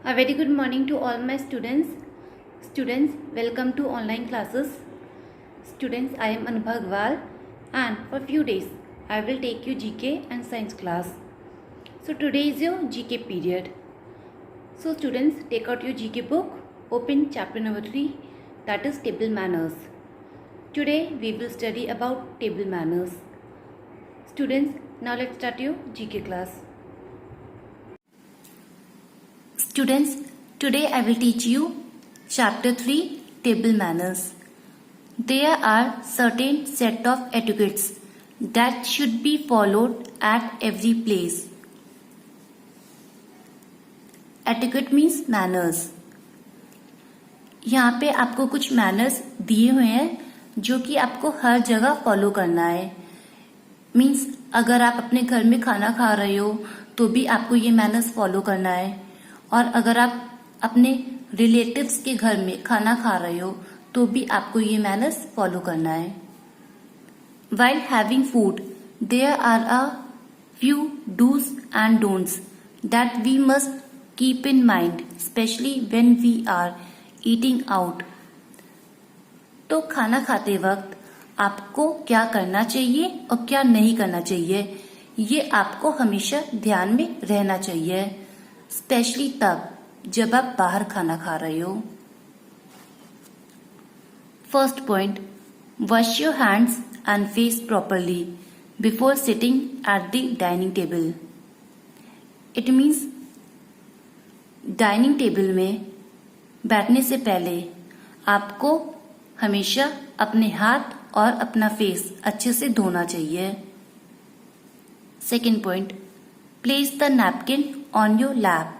A very good morning to all my students. Students, welcome to online classes. Students, I am Anubha Agrawal and for few days I will take you GK and science class. So today is your GK period. So students, take out your GK book, open chapter number 3, that is table manners. Today we will study about table manners. Students, now let's start your GK class. Students, today I will teach you chapter 3 table manners. There are certain set of etiquettes that should be followed at every place. Etiquette means manners. यहाँ पे आपको कुछ manners दिए हुए हैं जो कि आपको हर जगह फॉलो करना है. मीन्स अगर आप अपने घर में खाना खा रहे हो तो भी आपको ये मैनर्स फॉलो करना है, और अगर आप अपने रिलेटिव्स के घर में खाना खा रहे हो तो भी आपको ये मैनर्स फॉलो करना है. While having food, there are a few do's and don'ts that we must keep in mind, especially when we are eating out. तो खाना खाते वक्त आपको क्या करना चाहिए और क्या नहीं करना चाहिए, ये आपको हमेशा ध्यान में रहना चाहिए, स्पेशली तब जब आप बाहर खाना खा रहे हो. First point, wash your hands and face properly before sitting at the dining table. It means dining table में बैठने से पहले आपको हमेशा अपने हाथ और अपना फेस अच्छे से धोना चाहिए. Second point, place the napkin on your lap.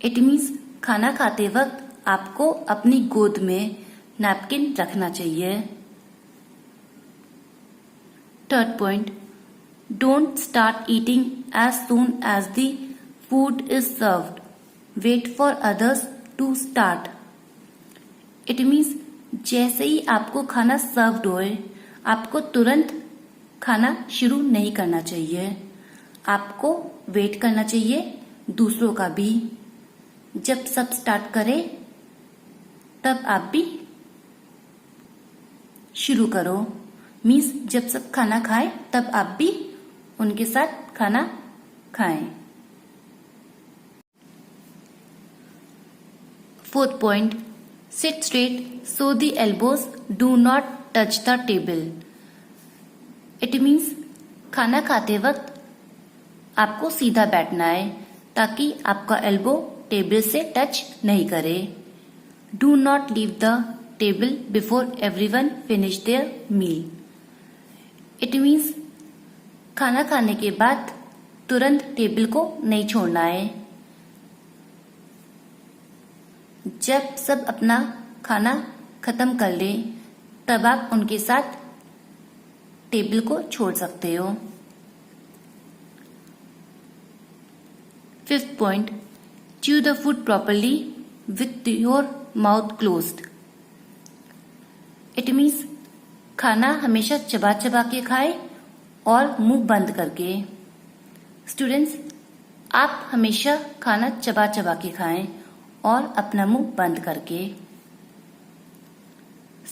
It means खाना खाते वक्त आपको अपनी गोद में नैपकिन रखना चाहिए. Third point, don't start eating as soon as the food is served. Wait for others to start. It means जैसे ही आपको खाना सर्व्ड होए आपको तुरंत खाना शुरू नहीं करना चाहिए. आपको वेट करना चाहिए, दूसरों का भी. जब सब स्टार्ट करे तब आप भी शुरू करो. मीन्स जब सब खाना खाए तब आप भी उनके साथ खाना खाएं. Fourth point, seat straight so the elbows do not touch the table. It means खाना खाते वक्त आपको सीधा बैठना है ताकि आपका एल्बो टेबल से टच नहीं करे. Do not leave the table before everyone finish their meal. It means खाना खाने के बाद तुरंत टेबल को नहीं छोड़ना है. जब सब अपना खाना खत्म कर ले तब आप उनके साथ टेबल को छोड़ सकते हो. Fifth point, chew the food properly with your mouth closed. It means खाना हमेशा चबा चबा के खाए और मुंह बंद करके. स्टूडेंट्स, आप हमेशा खाना चबा चबा के खाएं और अपना मुंह बंद करके.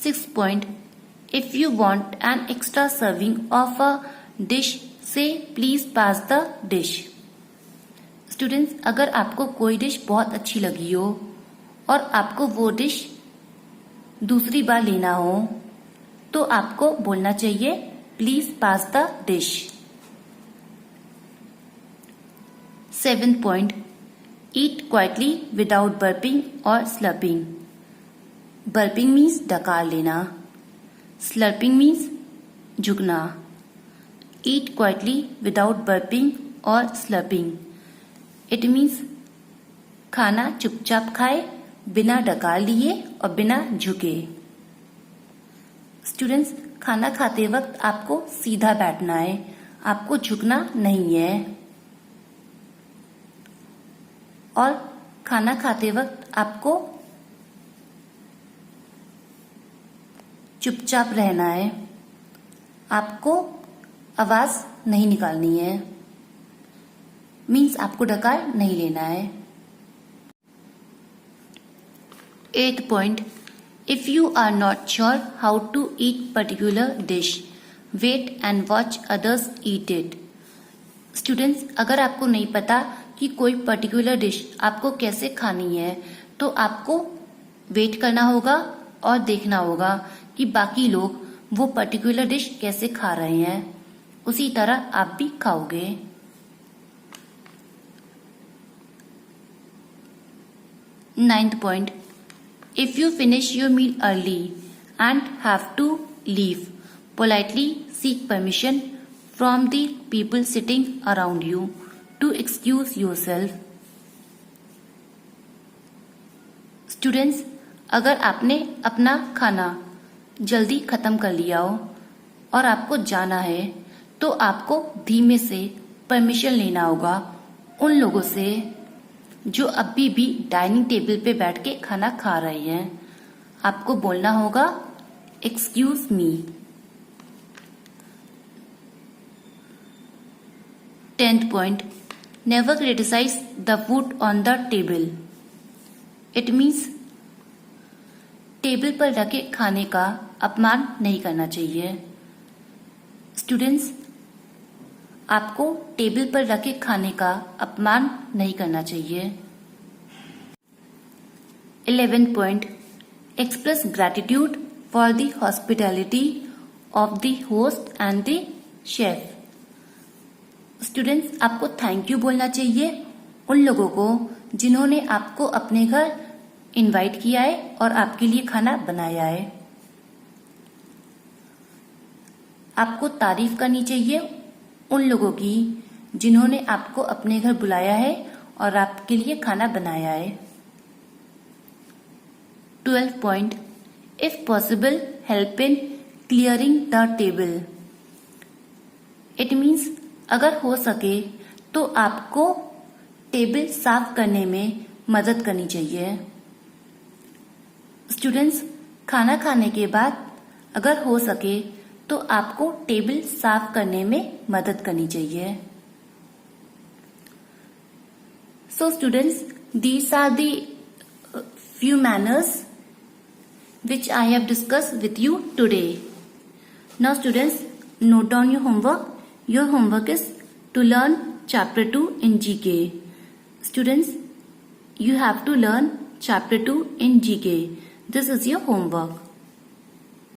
Sixth point, if you want an extra serving of a dish say please pass the dish. Students, अगर आपको कोई डिश बहुत अच्छी लगी हो और आपको वो डिश दूसरी बार लेना हो तो आपको बोलना चाहिए please pass the dish. Seventh point, eat quietly without burping और स्लर्पिंग. बर्पिंग मीन्स डकार लेना, स्लर्पिंग मीन्स झुकना. ईट क्वाइटली विदाउट बर्पिंग और स्लर्पिंग. इट मीन्स खाना चुपचाप खाए, बिना डकार लिए और बिना झुके. स्टूडेंट्स, खाना खाते वक्त आपको सीधा बैठना है, आपको झुकना नहीं है. और खाना खाते वक्त आपको चुपचाप रहना है, आपको आवाज नहीं निकालनी है. मीन्स आपको डकार नहीं लेना है. 8th point, if you are not sure how to eat particular dish, wait and watch others eat it. Students, अगर आपको नहीं पता कि कोई पर्टिकुलर डिश आपको कैसे खानी है तो आपको वेट करना होगा और देखना होगा कि बाकी लोग वो पर्टिकुलर डिश कैसे खा रहे हैं, उसी तरह आप भी खाओगे। 9th point, if you finish your meal early and have to leave, politely seek permission from the people sitting around you to excuse yourself. Students, अगर आपने अपना खाना जल्दी खत्म कर लिया हो और आपको जाना है तो आपको धीमे से परमिशन लेना होगा उन लोगों से जो अभी भी डाइनिंग टेबल पे बैठ के खाना खा रहे हैं। आपको बोलना होगा excuse me. 10th point, never criticize the food on the table. It means table पर रखे खाने का अपमान नहीं करना चाहिए। स्टूडेंट्स, आपको टेबल पर रखे खाने का अपमान नहीं करना चाहिए। 11th point, express gratitude for the hospitality of the host and the chef. Students, आपको थैंक यू बोलना चाहिए उन लोगों को जिन्होंने आपको अपने घर इनवाइट किया है और आपके लिए खाना बनाया है। आपको तारीफ करनी चाहिए उन लोगों की जिन्होंने आपको अपने घर बुलाया है और आपके लिए खाना बनाया है। 12th point, if possible, help in clearing the table. It means अगर हो सके तो आपको टेबल साफ करने में मदद करनी चाहिए। स्टूडेंट्स, खाना खाने के बाद अगर हो सके तो आपको टेबल साफ करने में मदद करनी चाहिए। So students, these are the few manners which I have discussed with you today. Now students, note down your homework. Your homework is to learn chapter 2 in GK. Students, you have to learn chapter 2 in GK. This is your homework.